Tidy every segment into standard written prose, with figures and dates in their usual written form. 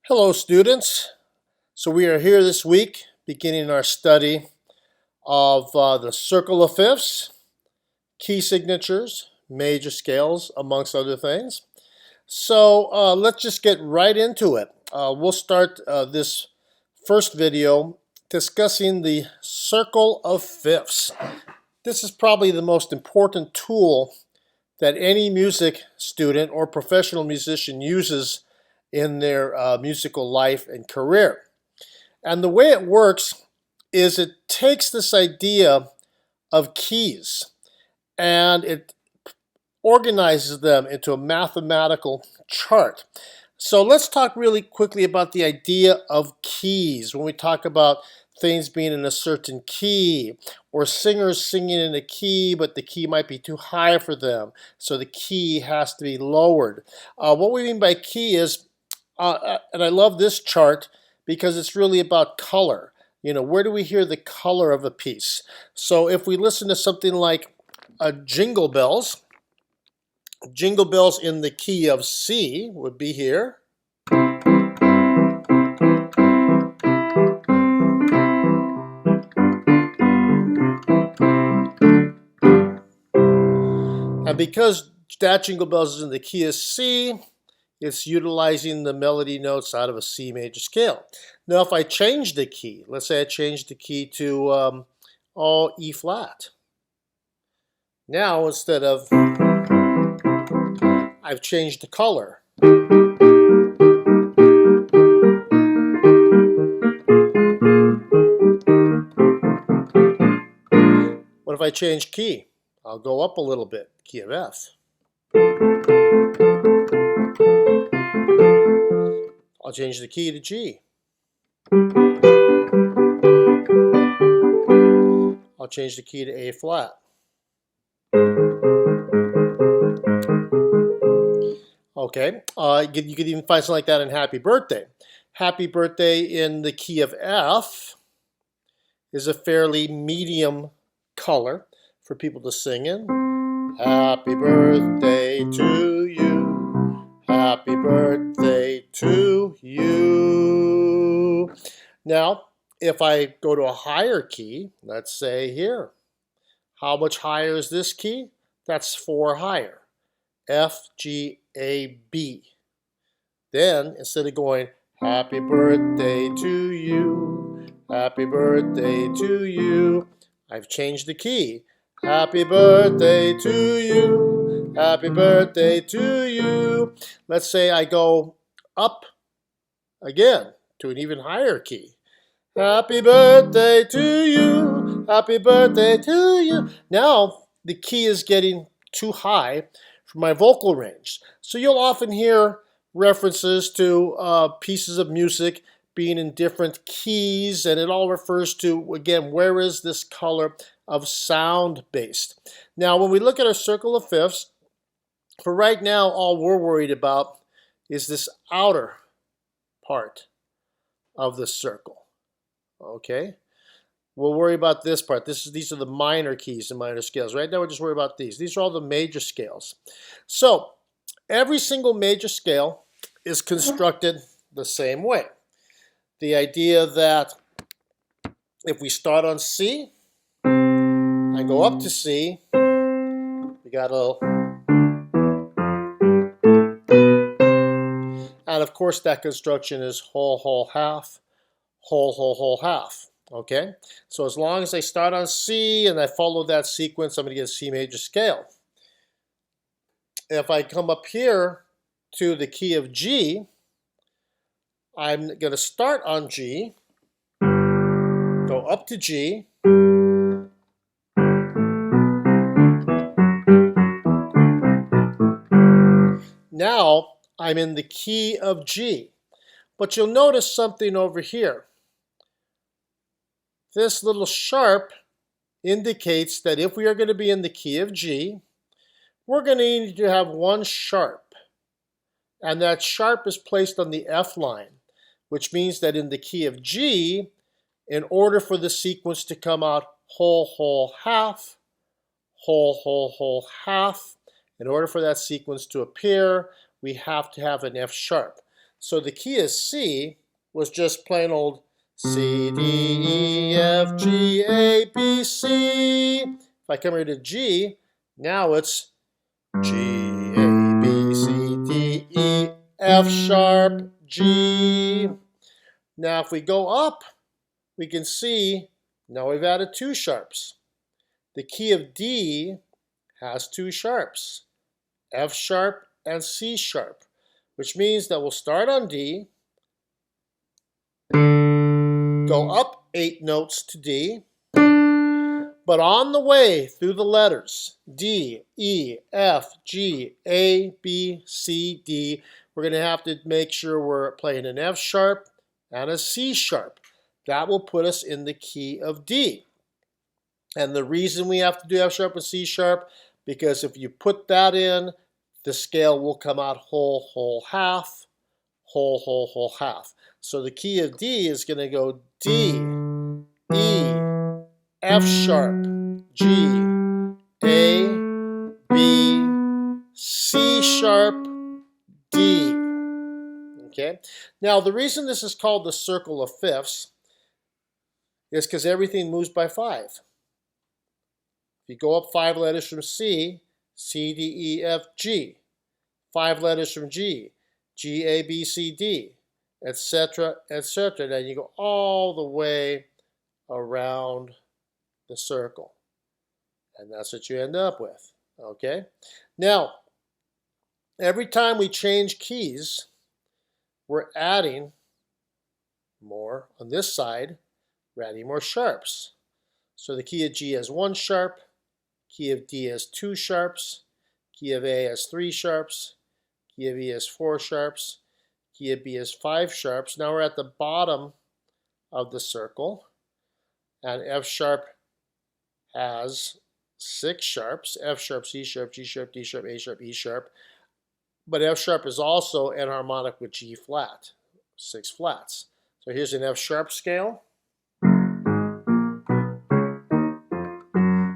Hello, students. So we are here this week beginning our study of the circle of fifths, key signatures, major scales, amongst other things. So let's just get right into it. We'll start this first video discussing the circle of fifths. This is probably the most important tool that any music student or professional musician uses in their musical life and career. And the way it works is it takes this idea of keys and it organizes them into a mathematical chart. So let's talk really quickly about the idea of keys. When we talk about things being in a certain key, or singers singing in a key, but the key might be too high for them, so the key has to be lowered. What we mean by key is, and I love this chart because it's really about color. You know, where do we hear the color of a piece? So if we listen to something like Jingle Bells, Jingle Bells in the key of C would be here. And because that Jingle Bells is in the key of C, it's utilizing the melody notes out of a C major scale. Now if I change the key, let's say I change the key to E flat. Now instead of, I've changed the color. What if I change key? I'll go up a little bit, key of F. I'll change the key to G. I'll change the key to A flat. Okay, you could even find something like that in Happy Birthday. Happy Birthday in the key of F is a fairly medium color for people to sing in. Happy birthday to you. Happy birthday to you. Now, if I go to a higher key, let's say here, how much higher is this key? That's 4 higher. F, G, A, B. Then, instead of going, happy birthday to you, happy birthday to you, I've changed the key. Happy birthday to you, happy birthday to you. Let's say I go up again to an even higher key. Happy birthday to you, happy birthday to you. Now the key is getting too high for my vocal range. So you'll often hear references to pieces of music being in different keys, and it all refers to, again, where is this color of sound based. Now when we look at our circle of fifths, for right now all we're worried about is this outer part of the circle. Okay, we'll worry about this part. These are the minor keys and minor scales. Right now we're just worried about these. These are all the major scales. So every single major scale is constructed the same way. The idea that if we start on C, I go up to C, we got a, and of course that construction is whole, whole, half, whole, whole, whole, half. Okay, so as long as I start on C and I follow that sequence, I'm going to get a C major scale. If I come up here to the key of G, I'm going to start on G, go up to G, now I'm in the key of G. But you'll notice something over here. This little sharp indicates that if we are going to be in the key of G, we're going to need to have one sharp. And that sharp is placed on the F line, which means that in the key of G, in order for the sequence to come out whole, whole, half, whole, whole, whole, half, in order for that sequence to appear, we have to have an F sharp. So the key of C was just plain old C, D, E, F, G, A, B, C. If I come here to G, now it's G, A, B, C, D, E, F sharp, G. Now if we go up, we can see now we've added 2 sharps. The key of D has 2 sharps, F sharp and C sharp, which means that we'll start on D, go up 8 notes to D, but on the way through the letters D, E, F, G, A, B, C, D, we're going to have to make sure we're playing an F sharp and a C sharp. That will put us in the key of D. And the reason we have to do F sharp and C sharp, because if you put that in, the scale will come out whole, whole, half, whole, whole, whole, half. So the key of D is going to go D, E, F sharp, G, A, B, C sharp, D. Okay. Now the reason this is called the circle of fifths is because everything moves by 5. If you go up 5 letters from C, C, D, E, F, G. 5 letters from G, G, A, B, C, D, etc., etc. Then you go all the way around the circle. And that's what you end up with. Okay? Now, every time we change keys, we're adding more on this side. We're adding more sharps. So the key of G has 1 sharp, key of D has 2 sharps, key of A has 3 sharps, key of E has 4 sharps, key of B has 5 sharps. Now we're at the bottom of the circle, and F sharp has 6 sharps, F sharp, C sharp, G sharp, D sharp, A sharp, E sharp. But F sharp is also enharmonic with G flat, 6 flats. So here's an F sharp scale.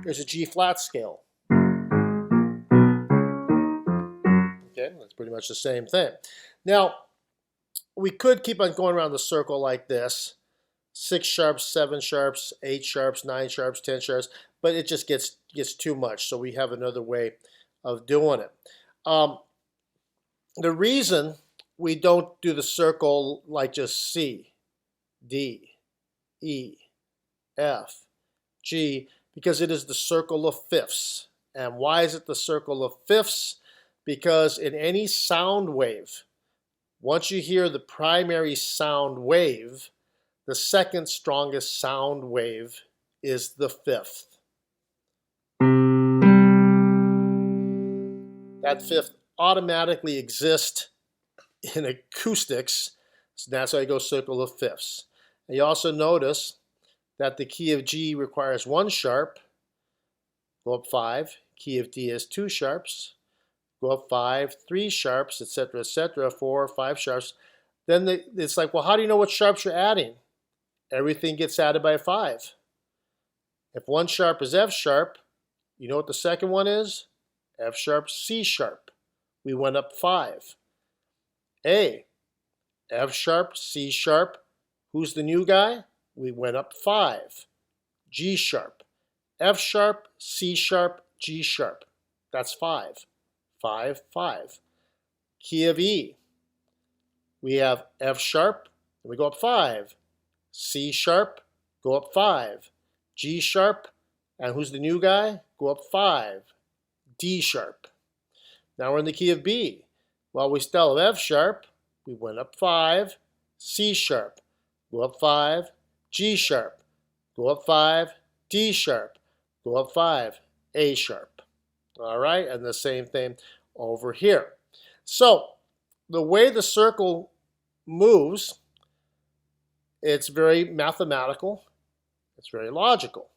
Here's a G flat scale. Okay, that's pretty much the same thing. Now, we could keep on going around the circle like this. 6 sharps, 7 sharps, 8 sharps, 9 sharps, 10 sharps, but it just gets too much, so we have another way of doing it. The reason we don't do the circle like just C, D, E, F, G, because it is the circle of fifths. And why is it the circle of fifths? Because in any sound wave, once you hear the primary sound wave, the second strongest sound wave is the fifth. That fifth automatically exists in acoustics, so that's why I go circle of fifths. And you also notice that the key of G requires 1 sharp, go up 5. Key of D has 2 sharps, go up 5, 3 sharps, etc., etc., 4, 5 sharps. Then it's like, well, how do you know what sharps you're adding? Everything gets added by 5. If 1 sharp is F sharp, you know what the second one is? F sharp, C sharp. We went up 5. A, F sharp, C sharp. Who's the new guy? We went up 5. G sharp, F sharp, C sharp, G sharp. That's 5. 5, 5. Key of E. We have F sharp, and we go up 5. C sharp, go up 5. G sharp, and who's the new guy? Go up 5. D sharp. Now we're in the key of B. Well, we still have F sharp. We went up 5. C sharp, go up 5. G sharp, go up 5. D sharp, go up 5. A sharp. All right, and the same thing over here. So the way the circle moves, it's very mathematical. It's very logical.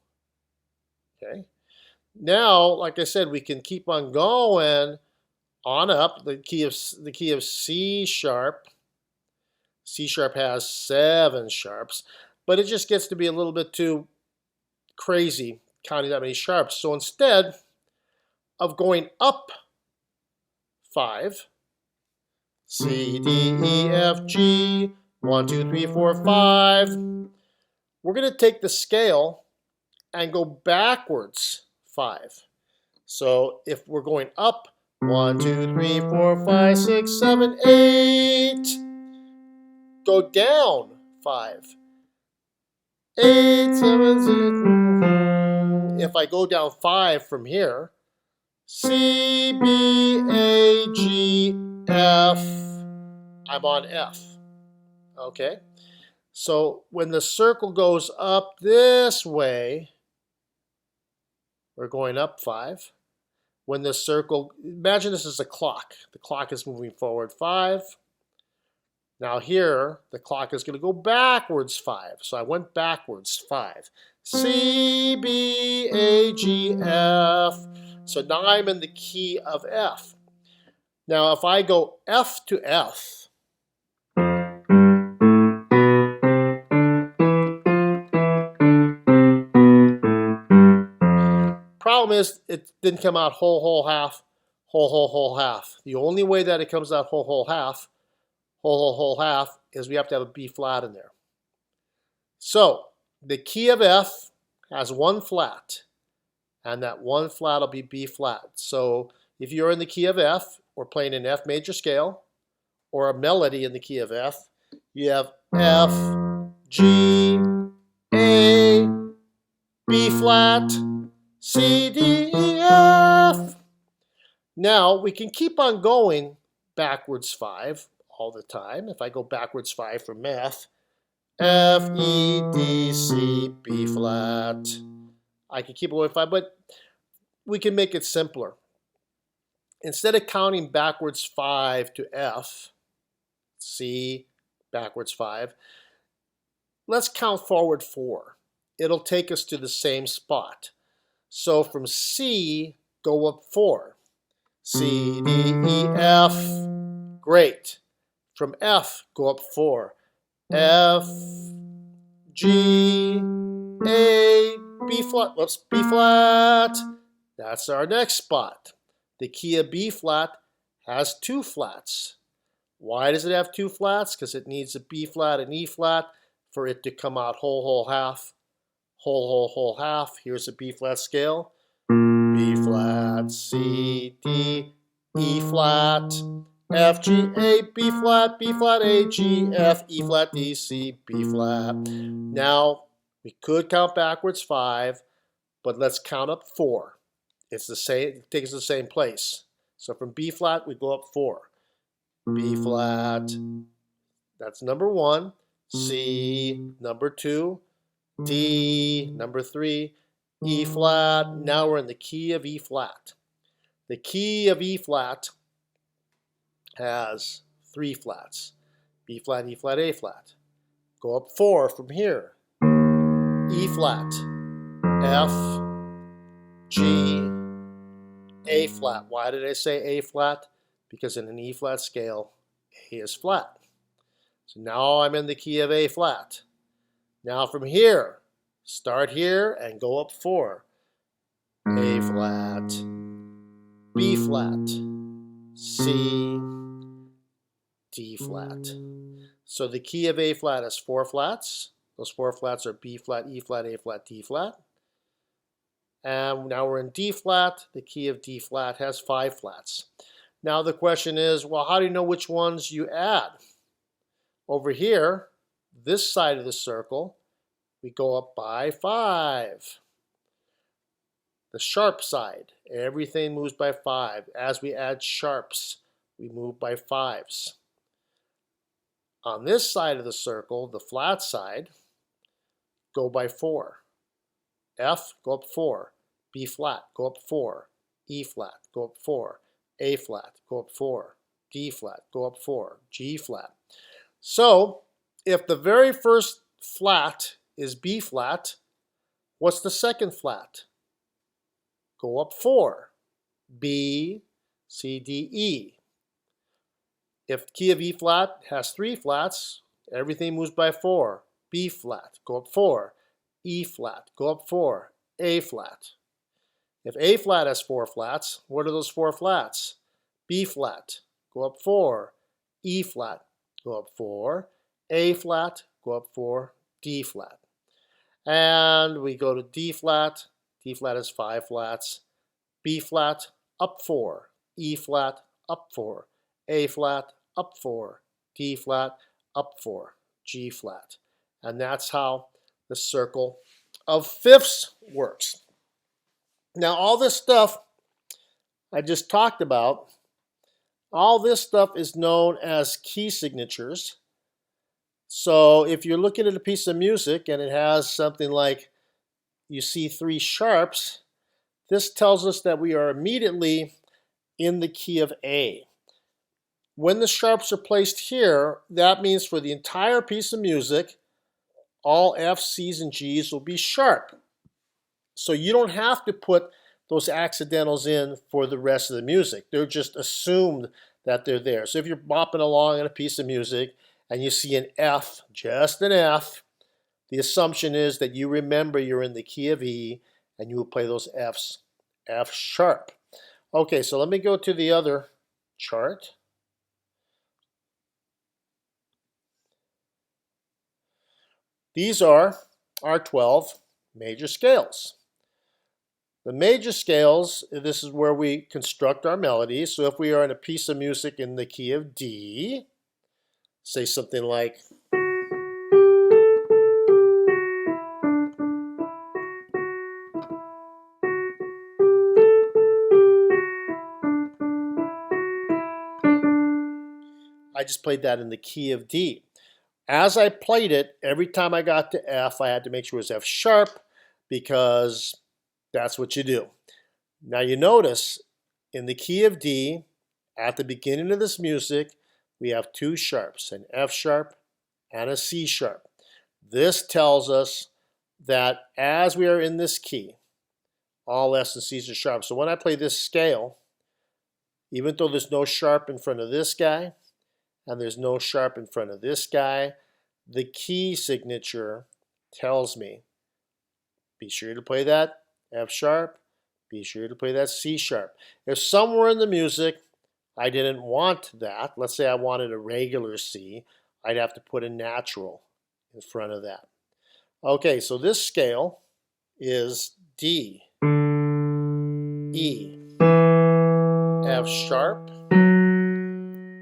Okay. Now, like I said, we can keep on going on up. The key of C sharp. C sharp has 7 sharps, but it just gets to be a little bit too crazy counting that many sharps. So instead of going up 5, C, D, E, F, G, 1, 2, 3, 4, 5. We're going to take the scale and go backwards 5. So if we're going up, 1, 2, 3, 4, 5, 6, 7, 8. Go down 5. 8, 7, 6. If I go down 5 from here, C, B, A, G, F. I'm on F. Okay? So when the circle goes up this way, we're going up 5. When the circle, imagine this is a clock. The clock is moving forward 5. Now here, the clock is going to go backwards 5. So I went backwards 5. C, B, A, G, F. So now I'm in the key of F. Now if I go F to F, problem is it didn't come out whole, whole, half, whole, whole, whole, half. The only way that it comes out whole, whole, half, whole, whole, whole, half is we have to have a B flat in there. So the key of F has one flat, and that one flat will be B flat. So if you're in the key of F, or playing an F major scale, or a melody in the key of F, you have F, G, A, B flat, C, D, E, F. Now we can keep on going backwards 5 all the time. If I go backwards 5 from F, F, E, D, C, B flat. I can keep going 5, but we can make it simpler. Instead of counting backwards 5 to F, C, backwards 5, let's count forward 4. It'll take us to the same spot. So from C, go up 4. C, D, E, F. Great. From F, go up 4. F, G, A, B flat. Whoops, B flat. That's our next spot. The key of B flat has 2 flats. Why does it have 2 flats? Because it needs a B flat and E flat for it to come out whole, whole, half, whole, whole, whole, half. Here's a B flat scale. B flat, C, D, E flat, F, G, A, B flat, A, G, F, E flat, D, C, B flat. Now, we could count backwards 5, but let's count up 4. It's the same, it takes us to the same place. So from B flat, we go up 4. B flat, that's number 1. C, number 2. D, number 3. E flat. Now we're in the key of E flat. The key of E flat has 3 flats. B flat, E flat, A flat. Go up 4 from here. E flat, F, G, A flat. Why did I say A flat? Because in an E flat scale, A is flat. So now I'm in the key of A flat. Now from here, start here and go up 4. A flat, B flat, C, D flat. So the key of A flat has 4 flats. Those 4 flats are B flat, E flat, A flat, D flat. And now we're in D flat. The key of D flat has 5 flats. Now the question is, well, how do you know which ones you add? Over here, this side of the circle, we go up by 5. The sharp side, everything moves by 5. As we add sharps, we move by 5s. On this side of the circle, the flat side, go by 4. F, go up 4. B flat, go up 4. E flat, go up 4. A flat, go up 4. D flat, go up 4. G flat. So, if the very first flat is B flat, what's the second flat? Go up 4. B, C, D, E. If the key of E flat has 3 flats, everything moves by 4. B flat, go up 4. E flat, go up 4. A flat. If A flat has 4 flats, what are those 4 flats? B flat, go up 4. E flat, go up 4, A flat, go up 4, D flat. And we go to D flat is 5 flats, B flat, up 4, E flat, up 4, A flat, up 4, D flat, up 4, G flat. And that's how the circle of fifths works. Now, all this stuff I just talked about, all this stuff is known as key signatures. So if you're looking at a piece of music and it has something like you see 3 sharps, this tells us that we are immediately in the key of A. When the sharps are placed here, that means for the entire piece of music, all F's, C's, and G's will be sharp. So you don't have to put those accidentals in for the rest of the music. They're just assumed that they're there. So if you're bopping along on a piece of music and you see an F, just an F, the assumption is that you remember you're in the key of E and you will play those F's, F sharp. Okay, so let me go to the other chart. These are our 12 major scales. The major scales, this is where we construct our melodies. So if we are in a piece of music in the key of D, say something like, I just played that in the key of D. As I played it, every time I got to F, I had to make sure it was F sharp because that's what you do. Now you notice in the key of D, at the beginning of this music, we have 2 sharps, an F sharp and a C sharp. This tells us that as we are in this key, all F's and C's are sharp. So when I play this scale, even though there's no sharp in front of this guy, and there's no sharp in front of this guy, the key signature tells me, be sure to play that F sharp, be sure to play that C sharp. If somewhere in the music I didn't want that, let's say I wanted a regular C, I'd have to put a natural in front of that. Okay, so this scale is D, E, F sharp,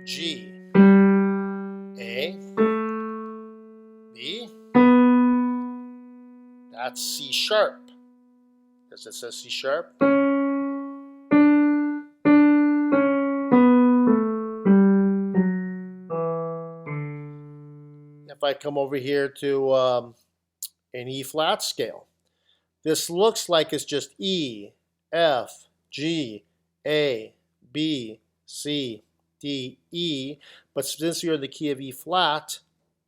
G, A, B, that's C sharp. Does it say C sharp? If I come over here to an E flat scale, this looks like it's just E, F, G, A, B, C, D, E, but since you're in the key of E flat,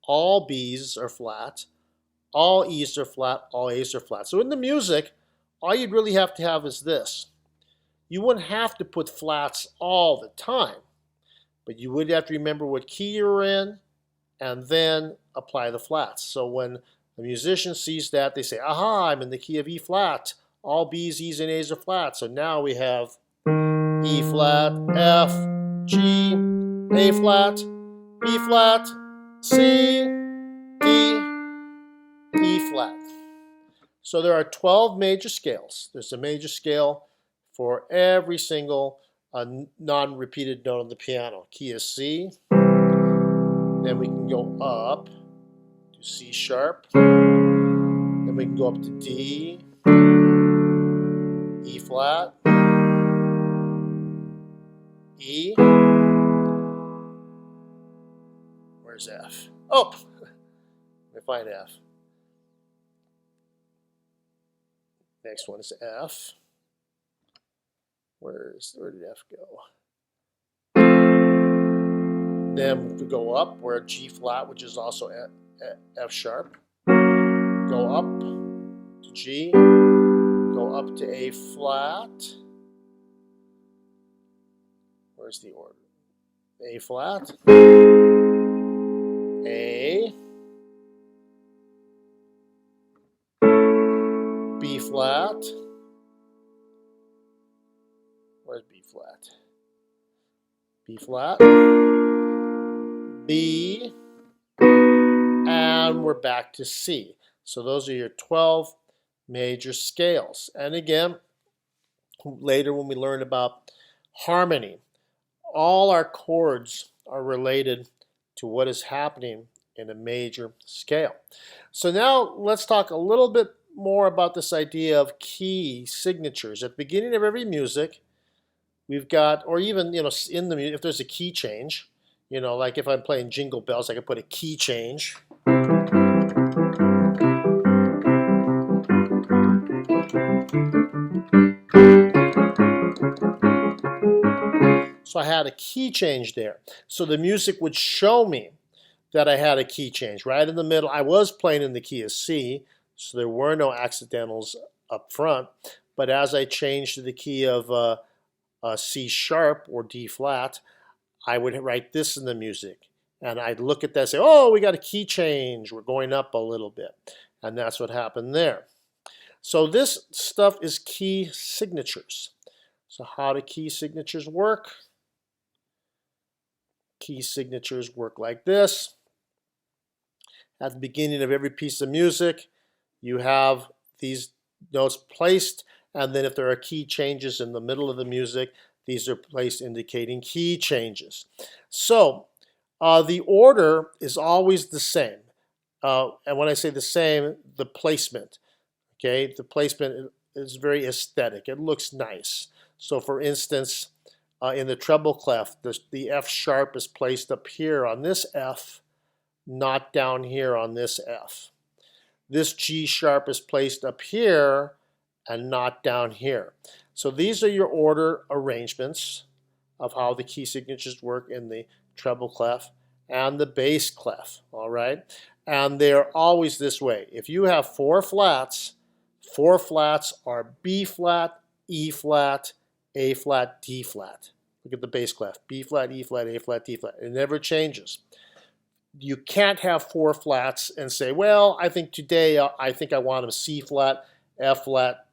all B's are flat, all E's are flat, all A's are flat. So in the music, all you'd really have to have is this. You wouldn't have to put flats all the time, but you would have to remember what key you're in and then apply the flats. So when the musician sees that, they say, aha, I'm in the key of E flat. All B's, E's, and A's are flat. So now we have E flat, F, G, A flat, B flat, C, D, E flat. So there are 12 major scales. There's a major scale for every single non-repeated note on the piano. Key is C. Then we can go up to C sharp. Then we can go up to D, E flat, E. Where's F? Oh, let me find F. Next one is F. Where did F go? Then we go up, we're at G flat, which is also F sharp. Go up to G, go up to A flat. Where's the order? A flat, A, B flat. Where's B flat? B flat, B, and we're back to C. So those are your 12 major scales. And again, later when we learn about harmony, all our chords are related to what is happening in a major scale. So now let's talk a little bit more about this idea of key signatures. At the beginning of every music, we've got, or even, in the music, if there's a key change, like if I'm playing Jingle Bells, I can put a key change. So I had a key change there. So the music would show me that I had a key change right in the middle. I was playing in the key of C, so there were no accidentals up front. But as I changed to the key of C sharp or D flat, I would write this in the music. And I'd look at that and say, oh, we got a key change. We're going up a little bit. And that's what happened there. So this stuff is key signatures. So how do key signatures work? Key signatures work like this. At the beginning of every piece of music, you have these notes placed, and then if there are key changes in the middle of the music, these are placed indicating key changes. So the order is always the same. And when I say the same, the placement. Okay, the placement is very aesthetic. It looks nice. So for instance, in the treble clef, the F sharp is placed up here on this F, not down here on this F. This G sharp is placed up here and not down here. So these are your order arrangements of how the key signatures work in the treble clef and the bass clef, all right? And they're always this way. If you have four flats are B flat, E flat, A flat, D flat. Look at the bass clef, B flat, E flat, A flat, D flat. It never changes. You can't have four flats and say, well, I think today I think I want them C flat, F flat,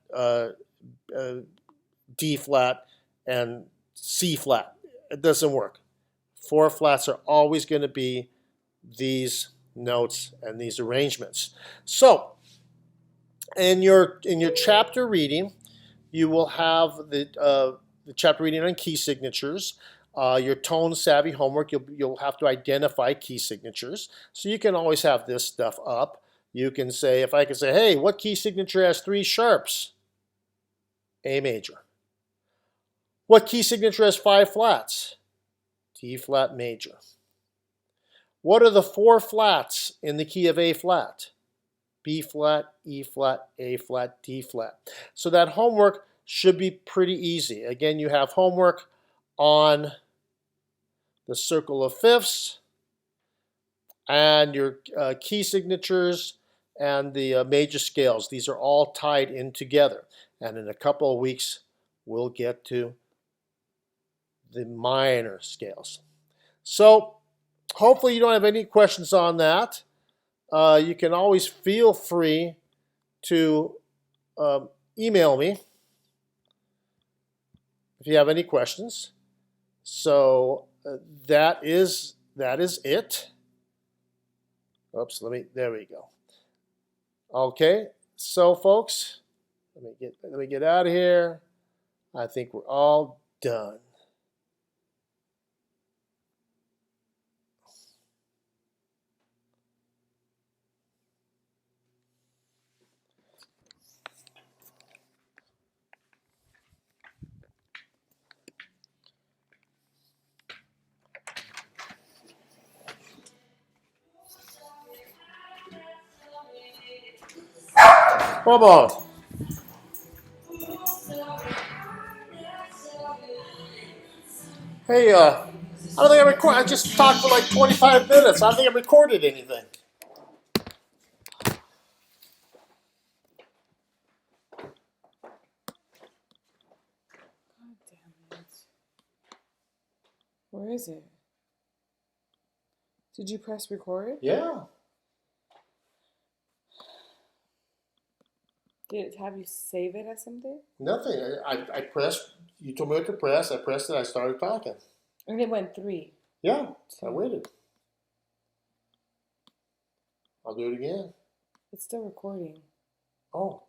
D flat, and C flat. It doesn't work. Four flats are always going to be these notes and these arrangements. So in your chapter reading, you will have the chapter reading on key signatures. Your tone savvy homework, you'll have to identify key signatures. So you can always have this stuff up. You can say, if I can say, hey, what key signature has three sharps? A major. What key signature has five flats? D flat major. What are the four flats in the key of A flat? B flat, E flat, A flat, D flat. So that homework should be pretty easy. Again, you have homework on the circle of fifths and your key signatures and the major scales. These are all tied in together. And in a couple of weeks, we'll get to the minor scales. So hopefully you don't have any questions on that. You can always feel free to email me if you have any questions. So that is it. Oops, there we go. Okay, so folks, let me get out of here. I think we're all done. Come on. Hey, I don't think I recorded. I just talked for like 25 minutes. I don't think I recorded anything. God damn it. Where is it? Did you press record? Yeah. Did it have you save it as something? Nothing. I pressed. You told me what to press. I pressed it. I started talking. And it went 3. Yeah. I waited. I'll do it again. It's still recording. Oh,